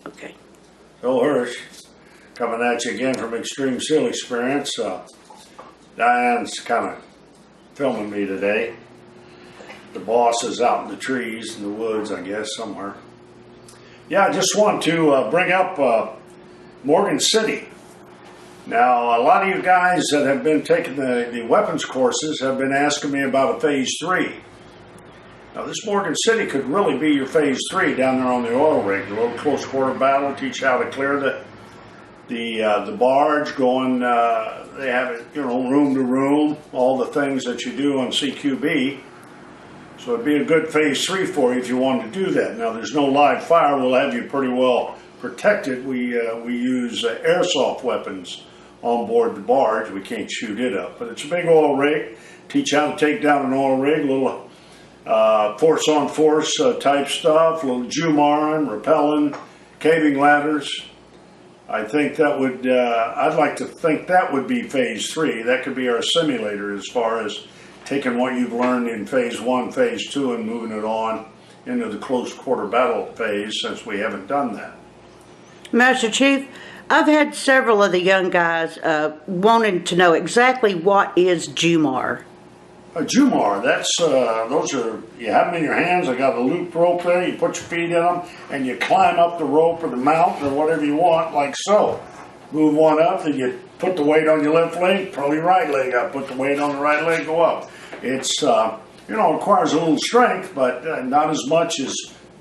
Okay. Bill Hirsch, coming at you again from Extreme Seal Experience. Diane's kind of filming me today. The boss is out in the trees, in the woods, I guess, somewhere. Yeah, I just want to bring up Morgan City. Now, a lot of you guys that have been taking the weapons courses have been asking me about a Phase 3. Now, this Morgan City could really be your Phase 3 down there on the oil rig. A little close quarter battle, teach how to clear the barge, going, they have it, room to room, all the things that you do on CQB. So it'd be a good Phase 3 for you if you wanted to do that. Now, there's no live fire. We'll have you pretty well protected. We use airsoft weapons on board the barge. We can't shoot it up. But it's a big oil rig. Teach how to take down an oil rig, a little force-on-force type stuff, a little Jumar, rappelling, caving ladders. I think that would, I'd like to think that would be Phase 3. That could be our simulator as far as taking what you've learned in Phase 1, Phase 2, and moving it on into the close quarter battle phase, since we haven't done that. Master Chief, I've had several of the young guys wanting to know exactly what is Jumar. A Jumar, that's, those are, you have them in your hands, they got a loop rope there, you put your feet in them, and you climb up the rope or the mountain or whatever you want, like so. Move one up, then you put the weight on your left leg, pull your right leg up, put the weight on the right leg, go up. It's, requires a little strength, but not as much as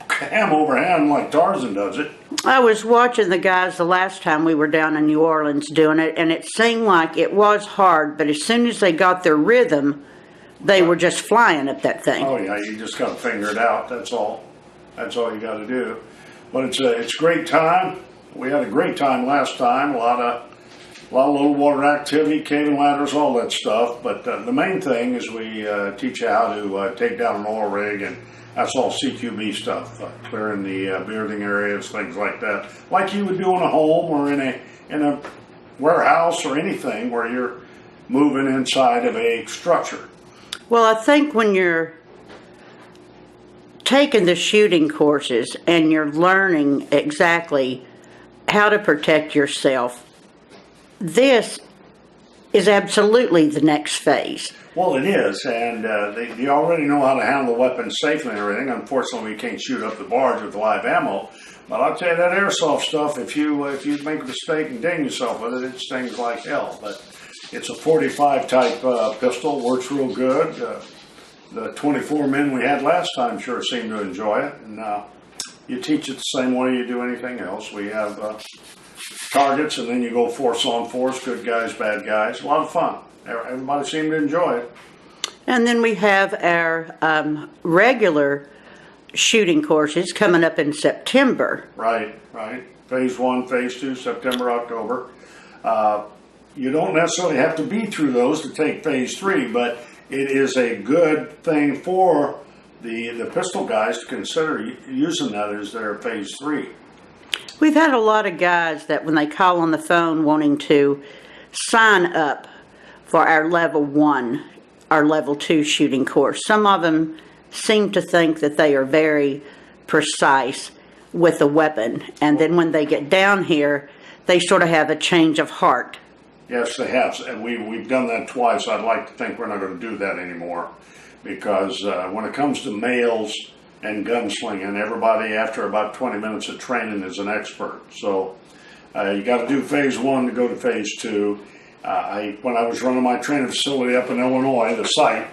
ham over ham like Tarzan does it. I was watching the guys the last time we were down in New Orleans doing it, and it seemed like it was hard, but as soon as they got their rhythm, they were just flying at that thing. Oh yeah, you just got to finger it out, that's all. That's all you got to do. But it's a great time. We had a great time last time, a lot of little water activity, caving ladders, all that stuff. But the main thing is we teach you how to take down an oil rig, and that's all CQB stuff, clearing the bearding areas, things like that, like you would do in a home or in a warehouse or anything where you're moving inside of a structure. Well, I think when you're taking the shooting courses and you're learning exactly how to protect yourself, this is absolutely the next phase. Well, it is, and you already know how to handle the weapons safely and everything. Unfortunately, we can't shoot up the barge with live ammo. But I'll tell you, that airsoft stuff, if you make a mistake and ding yourself with it, it stings like hell. But it's a 45 type pistol, works real good. The 24 men we had last time sure seemed to enjoy it. And you teach it the same way you do anything else. We have targets, and then you go force on force, good guys, bad guys. A lot of fun. Everybody seemed to enjoy it. And then we have our regular shooting courses coming up in September. Right. Phase 1, Phase 2, September, October. You don't necessarily have to be through those to take Phase 3, but it is a good thing for the pistol guys to consider using that as their Phase 3. We've had a lot of guys that when they call on the phone wanting to sign up for our level 1, our level 2 shooting course. Some of them seem to think that they are very precise with the weapon, and then when they get down here, they sort of have a change of heart. Yes, they have, and we've done that twice. I'd like to think we're not going to do that anymore, because when it comes to males and gunslinging, everybody after about 20 minutes of training is an expert. So you got to do Phase 1 to go to Phase 2. When I was running my training facility up in Illinois, the site,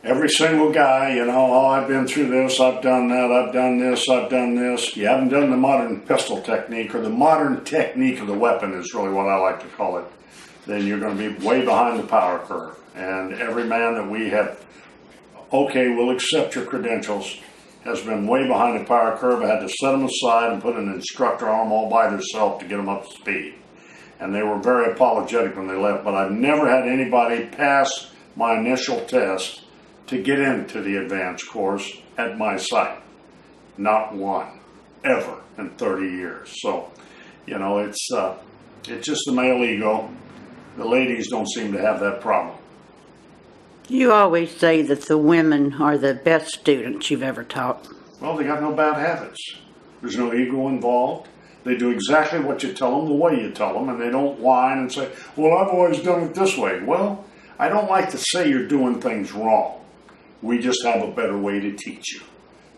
every single guy, I've been through this, I've done that, I've done this, I've done this. You haven't done the modern pistol technique, or the modern technique of the weapon is really what I like to call it. Then you're going to be way behind the power curve. And every man that we have, okay, we'll accept your credentials, has been way behind the power curve. I had to set them aside and put an instructor on them all by themselves to get them up to speed. And they were very apologetic when they left, but I've never had anybody pass my initial test to get into the advanced course at my site. Not one, ever, in 30 years. So, it's just the male ego. The ladies don't seem to have that problem. You always say that the women are the best students you've ever taught. Well, they got no bad habits. There's no ego involved. They do exactly what you tell them, the way you tell them, and they don't whine and say, well, I've always done it this way. Well, I don't like to say you're doing things wrong. We just have a better way to teach you.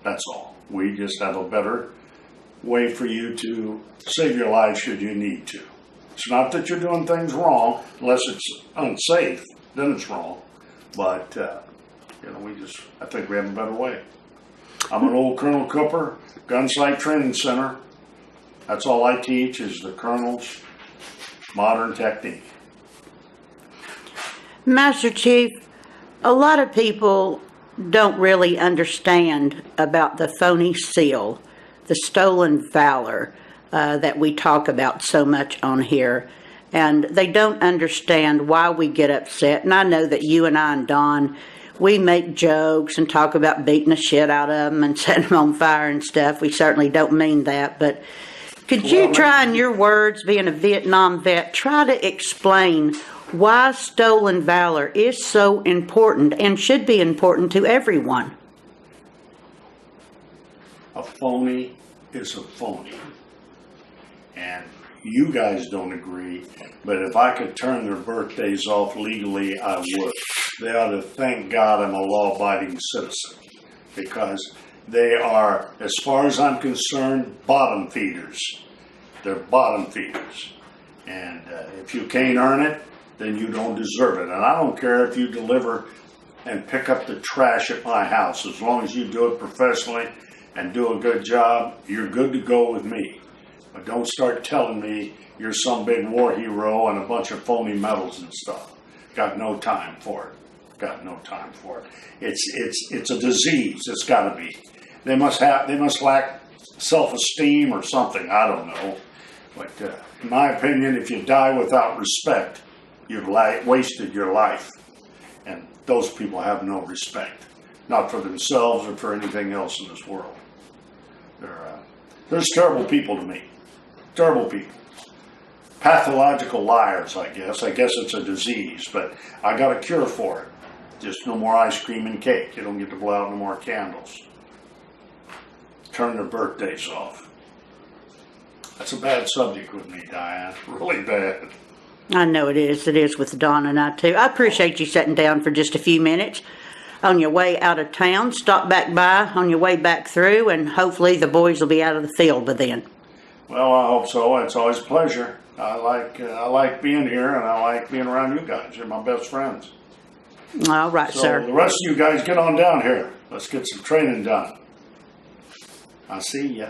That's all. We just have a better way for you to save your life should you need to. It's not that you're doing things wrong, unless it's unsafe, then it's wrong. But, I think we have a better way. I'm an old Colonel Cooper, Gun Sight Training Center. That's all I teach is the Colonel's modern technique. Master Chief, a lot of people don't really understand about the phony seal, the stolen valor that we talk about so much on here. And they don't understand why we get upset. And I know that you and I and Don, we make jokes and talk about beating the shit out of them and setting them on fire and stuff. We certainly don't mean that, but could you try, in your words, being a Vietnam vet, try to explain why stolen valor is so important and should be important to everyone? A phony is a phony. And you guys don't agree, but if I could turn their birthdays off legally, I would. They ought to thank God I'm a law-abiding citizen, because they are, as far as I'm concerned, bottom feeders. They're bottom feeders. And if you can't earn it, then you don't deserve it. And I don't care if you deliver and pick up the trash at my house. As long as you do it professionally and do a good job, you're good to go with me. But don't start telling me you're some big war hero and a bunch of phony medals and stuff. Got no time for it. Got no time for it. It's a disease. It's got to be. They must lack self-esteem or something. I don't know. But in my opinion, if you die without respect, you've wasted your life. And those people have no respect, not for themselves or for anything else in this world. There's terrible people to me. Terrible people. Pathological liars, I guess. I guess it's a disease, but I got a cure for it. Just no more ice cream and cake. You don't get to blow out no more candles. Turn their birthdays off. That's a bad subject with me, Diane. Really bad. I know it is. It is with Don and I, too. I appreciate you sitting down for just a few minutes on your way out of town. Stop back by on your way back through, and hopefully the boys will be out of the field by then. Well, I hope so. It's always a pleasure. I like being here, and I like being around you guys. You're my best friends. All right, So sir. the rest of you guys get on down here. Let's get some training done. I'll see ya.